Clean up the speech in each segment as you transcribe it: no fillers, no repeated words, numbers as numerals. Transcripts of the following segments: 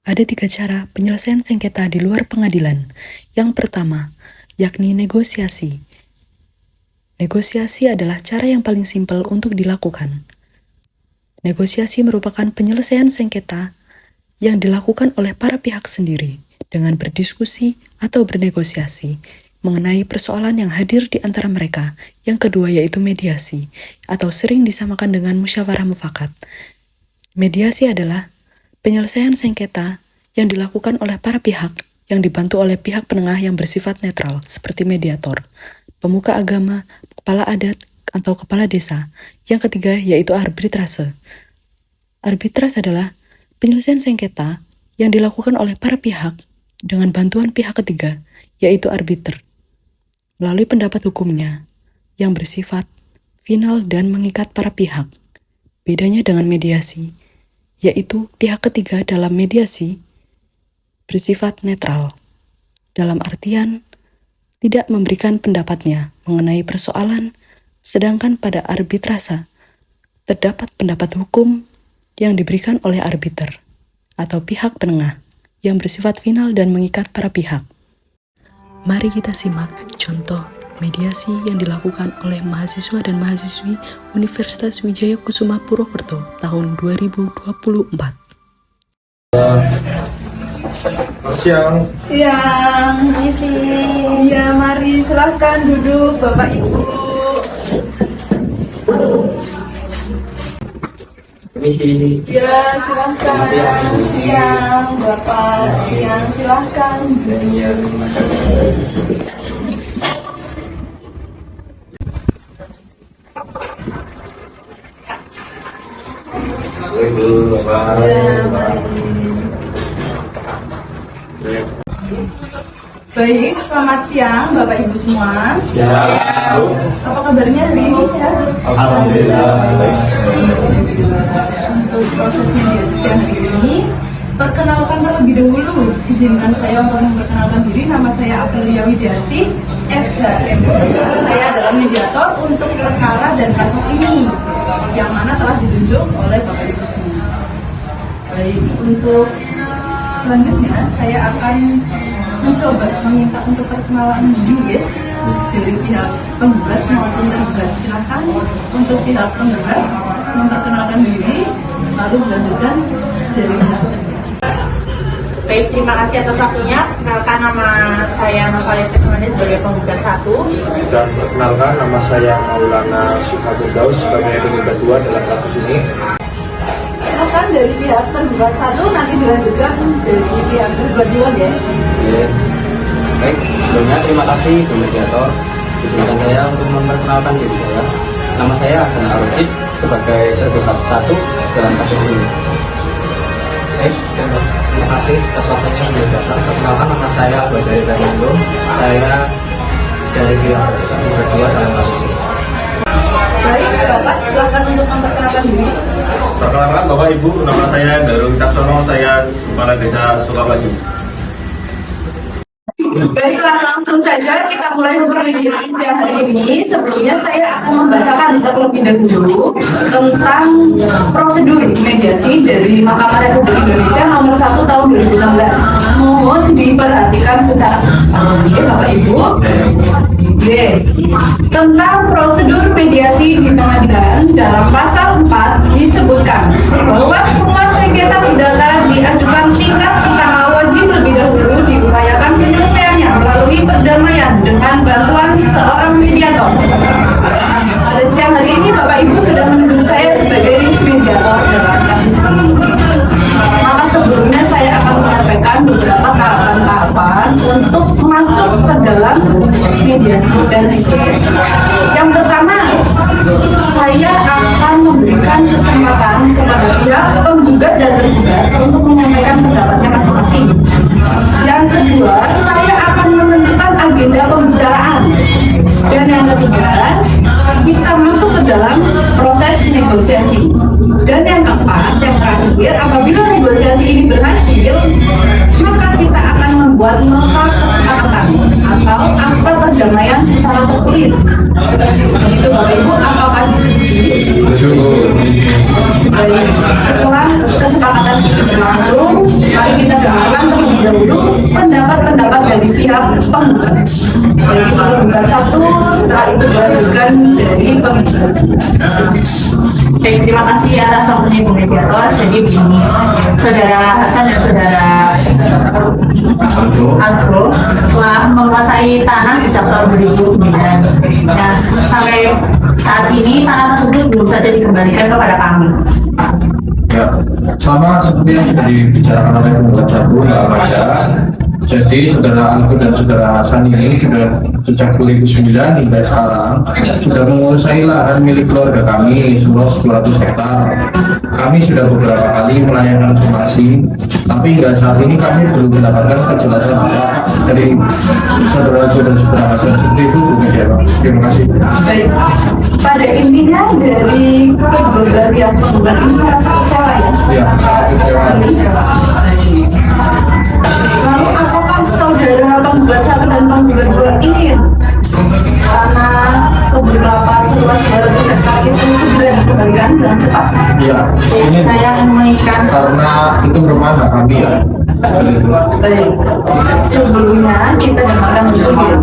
Ada 3 cara penyelesaian sengketa di luar pengadilan. Yang pertama, yakni negosiasi. Negosiasi adalah cara yang paling simpel untuk dilakukan. Negosiasi merupakan penyelesaian sengketa yang dilakukan oleh para pihak sendiri dengan berdiskusi atau bernegosiasi mengenai persoalan yang hadir di antara mereka. Yang kedua yaitu mediasi, atau sering disamakan dengan musyawarah mufakat. Mediasi adalah penyelesaian sengketa yang dilakukan oleh para pihak yang dibantu oleh pihak penengah yang bersifat netral seperti mediator, pemuka agama, kepala adat, atau kepala desa. Yang ketiga yaitu arbitrase. Arbitrase adalah penyelesaian sengketa yang dilakukan oleh para pihak dengan bantuan pihak ketiga yaitu arbiter melalui pendapat hukumnya yang bersifat final dan mengikat para pihak. Bedanya dengan mediasi, yaitu pihak ketiga dalam mediasi bersifat netral, dalam artian tidak memberikan pendapatnya mengenai persoalan, sedangkan pada arbitrase terdapat pendapat hukum yang diberikan oleh arbiter atau pihak penengah yang bersifat final dan mengikat para pihak. Mari kita simak contoh mediasi yang dilakukan oleh mahasiswa dan mahasiswi Universitas Wijaya Kusuma Purwokerto tahun 2024. Siang. Misi. Iya, mari silahkan duduk Bapak Ibu. Misi. Ya, silahkan. Siang, Bapak. Siang, silahkan. Iya, terima kasih. Ibu, Bapak. Ya, mari. Baik, selamat siang Bapak Ibu semua. Siang. Apa kabarnya hari ini, sehat? Alhamdulillah. Baik. Untuk proses mediasi siang hari ini, perkenalkan terlebih dahulu. Izinkan saya untuk memperkenalkan diri. Nama saya Aprilia Widiarsi, SHM. Saya adalah mediator untuk perkara dan kasus ini, yang mana telah ditunjuk oleh Bapak Ibu semua. Baik, untuk selanjutnya saya akan mencoba meminta untuk perkenalan diri ya, dari pihak penggugat maupun tergugat. Silakan untuk pihak penggugat memperkenalkan diri, lalu dilanjutkan dari pihak tergugat. Baik, terima kasih atas waktunya. Perkenalkan, nama saya Novalia Tesmani sebagai penggugat 1. Dan perkenalkan, nama saya Maulana Syuhadun Daus sebagai penggugat 2 dalam kasus ini. Silakan dari pihak tergugat 1, nanti dilanjutkan dari pihak tergugat 2 ya. Oke. Baik, sebelumnya terima kasih Bu Mediator. Izinkan saya untuk memperkenalkan diri saya. Nama saya Hasan Arifin sebagai tergugat 1 dalam kasus ini. Baik, terima kasih atas waktunya Bu Mediator. Perkenalkan, nama saya Basari Fernando. Saya dari pihak tergugat 2 dalam kasus ini. Baik, Bapak silakan untuk memperkenalkan diri. Perkenalkan Bapak Ibu, nama saya Darul Caksono, saya Kepala Desa Sukamaju. Baiklah, langsung saja kita mulai mediasi siang hari ini. Sebelumnya saya akan membacakan terlebih dahulu tentang prosedur mediasi dari Mahkamah Republik Indonesia nomor 1 tahun 2016. Mohon diperhatikan secara seksama, Bapak Ibu. Oke. Tentang prosedur mediasi di pengadilan, dalam pasal 4 disebutkan bahwa semua sengketa perdata diajukan tingkat pertama wajib lebih dahulu diupayakan penyelesaiannya melalui perdamaian dengan bantuan seorang mediator. Pada siang hari ini Bapak Ibu sudah menunjuk saya sebagai mediator dalam kasus ini. Maka sebelumnya saya akan menyampaikan beberapa tahapan-tahapan untuk masuk ke dalam mediasi dan negosiasi. Yang pertama, saya akan memberikan kesempatan kepada pihak penggugat dan tergugat untuk menyampaikan pendapatnya masing-masing. Yang kedua, saya akan menentukan agenda pembicaraan. Dan yang ketiga, kita masuk ke dalam proses negosiasi. Dan yang keempat, yang terakhir, apabila negosiasi ini berhasil, maka kita akan membuat nota kesepakatan atau akta perdamaian secara tertulis. Begitu Bapak Ibu, apakah disetujui? Baik, setelah kesepakatan itu berlangsung, mari kita dengarkan terlebih dahulu pendapat-pendapat dari pihak penggugat. Baik itu penggugat satu, setelah itu dilanjutkan dari penggugat. Baik, terima kasih atas waktunya Ibu Mediator. Jadi begini, Saudara Hasan dan Saudara Aldo telah menguasai tanah sejak tahun 2009. Nah, sampai saat ini tanah tersebut belum saja dikembalikan kepada kami. Ya, sama seperti yang sudah dibicarakan oleh penggugat satu, nggak ada. Jadi saudara Aldo dan saudara Hasan ini sudah sejak 2009 hingga sekarang sudah menguasai lahan milik keluarga kami seluas 200 hektar. Kami sudah beberapa kali melayangkan somasi, tapi hingga saat ini kami belum mendapatkan kejelasan apa dari saudara Aldo dan saudara Hasan. Seperti itu, Bu Mediator. Terima kasih. Baik, pada intinya dari kedua pihak penggugat ini merasa kecewa ya? Ya, sangat kecewa. Lalu apakah saudara penggugat satu dan penggugat dua ingin karena beberapa seluas 200 hektar itu segera dikembalikan dengan cepat? Ya, ini Saya menginginkan karena itu merupakan hak kami ya. Baik, sebelumnya kita dengarkan dulu ya.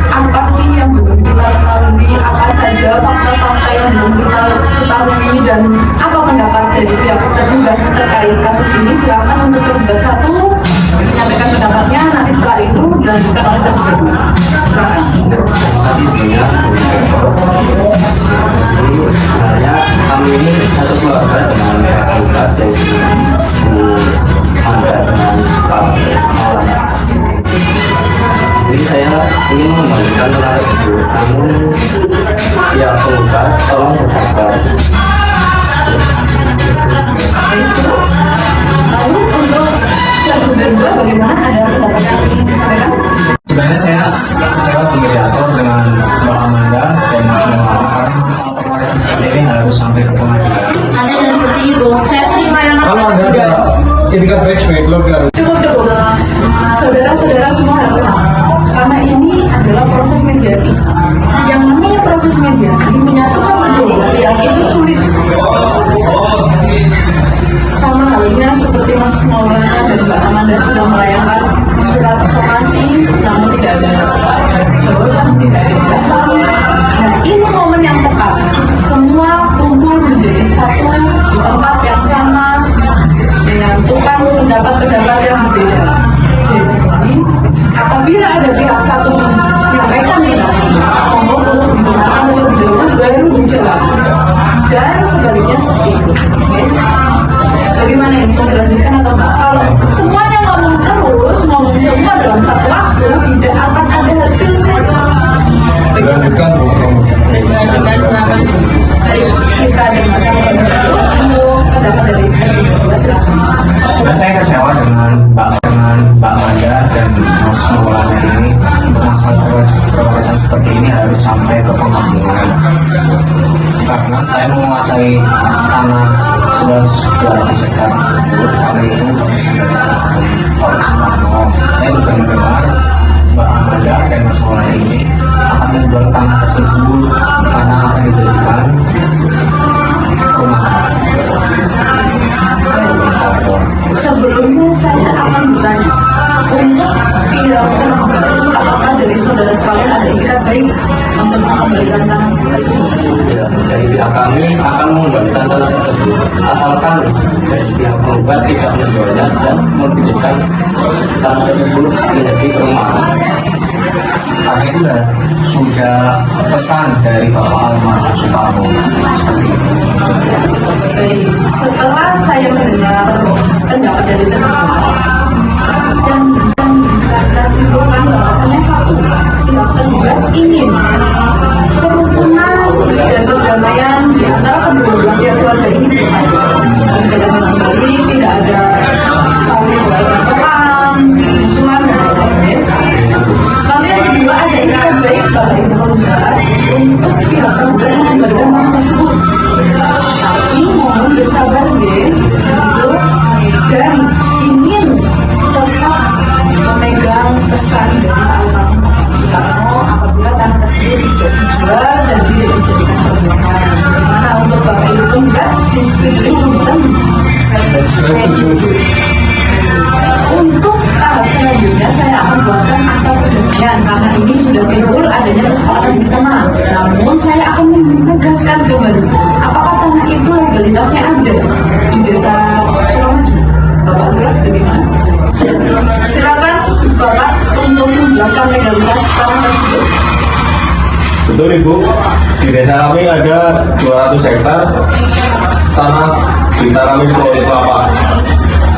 Apa sih yang belum kita ketahui, apa saja fakta-fakta yang belum kita ketahui, dan apa pendapat dari pihak tergugat terkait kasus ini. Silakan untuk tergugat satu menyampaikan pendapatnya, nanti setelah itu dilanjutkan oleh tergugat. Silakan. Sebenarnya kami ini satu keluarga dengan penggugat dari Anda dengan Pak Maulana. Jadi saya ingin mengembalikan tanah tersebut, namun pihak penggugat tolong bersabar. Lalu untuk tergugat dua bagaimana, ada pendapat yang ingin disampaikan? Sebenarnya saya kecewa Bu Mediator dengan Mbak Amanda dan mengatakan proses seperti ini harus sampai ke pengadilan. Anda sudah seperti itu. Saya sering melayangkan Kalau Anda ada etikat baik sebagai keluarga, Cukup. Saudara-saudara semua harus tahu, karena ini adalah proses mediasi. Yang namanya proses mediasi menyatukan kedua pihak itu sulit. Sama halnya seperti Mas Maulana dan Mbak Amanda sudah melayangkan surat somasi, namun tidak ada jawaban, tidak ada kejelasan. Nah, ini momen yang tepat. Semua kumpul menjadi satu di tempat yang sama dengan tukang pendapat-pendapat yang berbeda. Jadi, apabila ada pihak satu menyampaikan monggo untuk mendengarkan terlebih dahulu baru menjawab. Dan sebaliknya seperti itu. Oke? Bagaimana ini? Mau dilanjutkan atau enggak? Kalau semuanya ngomong terus, ngomong semua dalam satu waktu, tidak akan ada hasilnya. lanjutkan Bu. Lanjutkan, silakan. Baik, kita dengarkan dulu pendapat dari kedua, silakan. Dan saya kecewa dengan Mbak Amanda dan Mas Maulana ini untuk masalah progresan seperti ini harus sampai ke pengadilan. Karena saya menguasai tanah seluas 200 hektar tersebut, karena itu harus saya juga mendengar Mbak Amanda dan Mas Maulana ini akan menjual tanah tersebut karena akan dijadikan rumah. Sebelumnya saya akan bertanya untuk pihak tergugat itu apakah dari saudara sekalian ada etikat baik untuk mengembalikan tanah tersebut? Ya, dari pihak kami akan mengembalikan tanah tersebut asalkan dari pihak penggugat tidak menjualnya dan menjadikan tanah tersebut menjadi perumahan. Karena itu sudah pesan dari Bapak Almarhum Soekarno seperti itu. Baik, setelah saya mendengar pendapat dari tergugat dan bisa kita simpulkan bahwasanya satu, pihak tergugat ingin kerukunan dan perdamaian di antara kedua belah pihak keluarga ini bisa dijalankan kembali, tidak ada saling berperang, musuhan dan lain-lain. Lalu yang kedua, ada etikat baik Bapak Ibu penggugat untuk pihak tergugat mengembalikan tanah tersebut. Tapi mohon bersabar deh, dan ingin tetap memegang pesan dari Almarhum Soekarno apabila tanah tersebut tidak dijual dan tidak dijadikan perbuatan. Karena untuk Bapak Ibu penggugat, kembali. Apakah tanah itu legalitasnya ada di desa Sukamaju? Bapak Lurah bagaimana? Silakan Bapak untuk menjelaskan legalitas tanah tersebut. Betul Ibu, di desa kami ada 200 hektar tanah di Tarami Pulau Kelapa.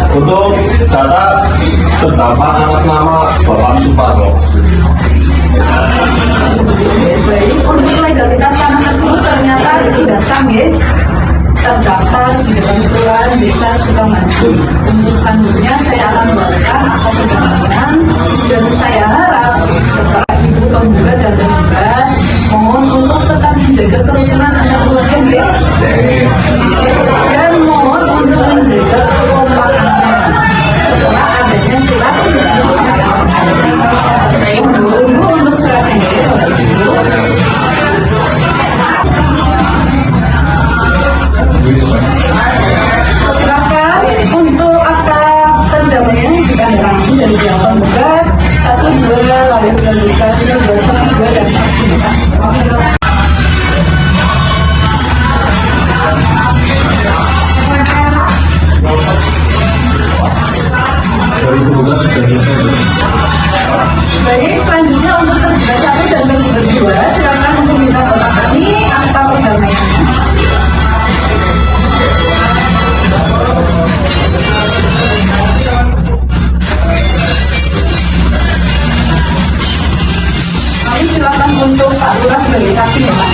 Untuk data terdaftar atas nama Bapak Suparno. Baik, untuk legalitas tanah tersebut ternyata sudah sah ya, terdaftar di dalam kelurahan desa Sukamaju. Untuk selanjutnya saya akan bacakan akta perjalanan dan saya harap setelah Ibu penggugat dan tergugat mohon untuk tetap menjaga kerukunan antar keluarga ya. Dan mohon untuk menjaga kekompakannya setelah adanya surat untuk surat ini Bapak Ibu. Silakan untuk akta pendamaian ditanda dari pihak penggugat 1, 2, lalu dilanjutkan 2, dan saksi. Baik, selanjutnya untuk tergugat 1 dan tergugat 2, silakan untuk minta Bapak kami akta pendamaiannya. Kami silakan untuk Pak Lurah sebagai saksi ya Pak.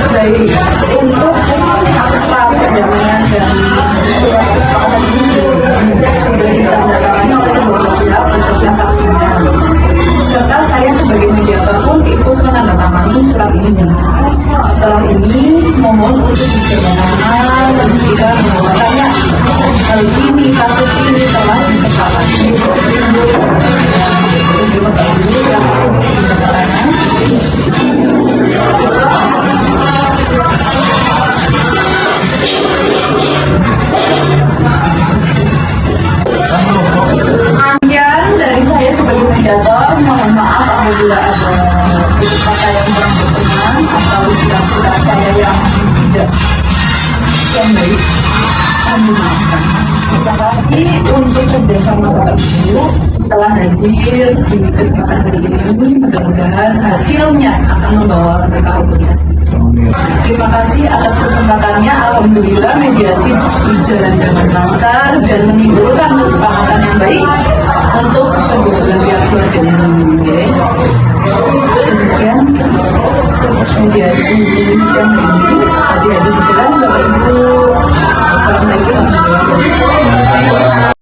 Baik, untuk akta pendamaian dan surat kesepakatan ini sudah ditandatangani oleh kedua pihak beserta saksinya. Serta saya sebagai mediator pun ikut menandatangani surat ini. Setelah ini, mohon untuk diperkenalkan dan kita menguatkannya. Hal ini, kasus ini telah disepakati. Terima kasih. Silakan untuk diperkenalkan. Sekian dari saya sebagai mediator, mohon maaf apabila ada kata yang kurang berkenan atau sikap-sikap saya yang tidak baik, kami maafkan. Terima kasih untuk kerjasama Bapak Ibu telah hadir di kesempatan hari ini. Mudah-mudahan hasilnya akan membawa mereka komunikasi. Terima kasih atas kesempatannya. Alhamdulillah mediasi berjalan dengan lancar dan menimbulkan kesepakatan yang baik untuk kedua belah pihak keluarga ini. Demikian mediasi siang ini.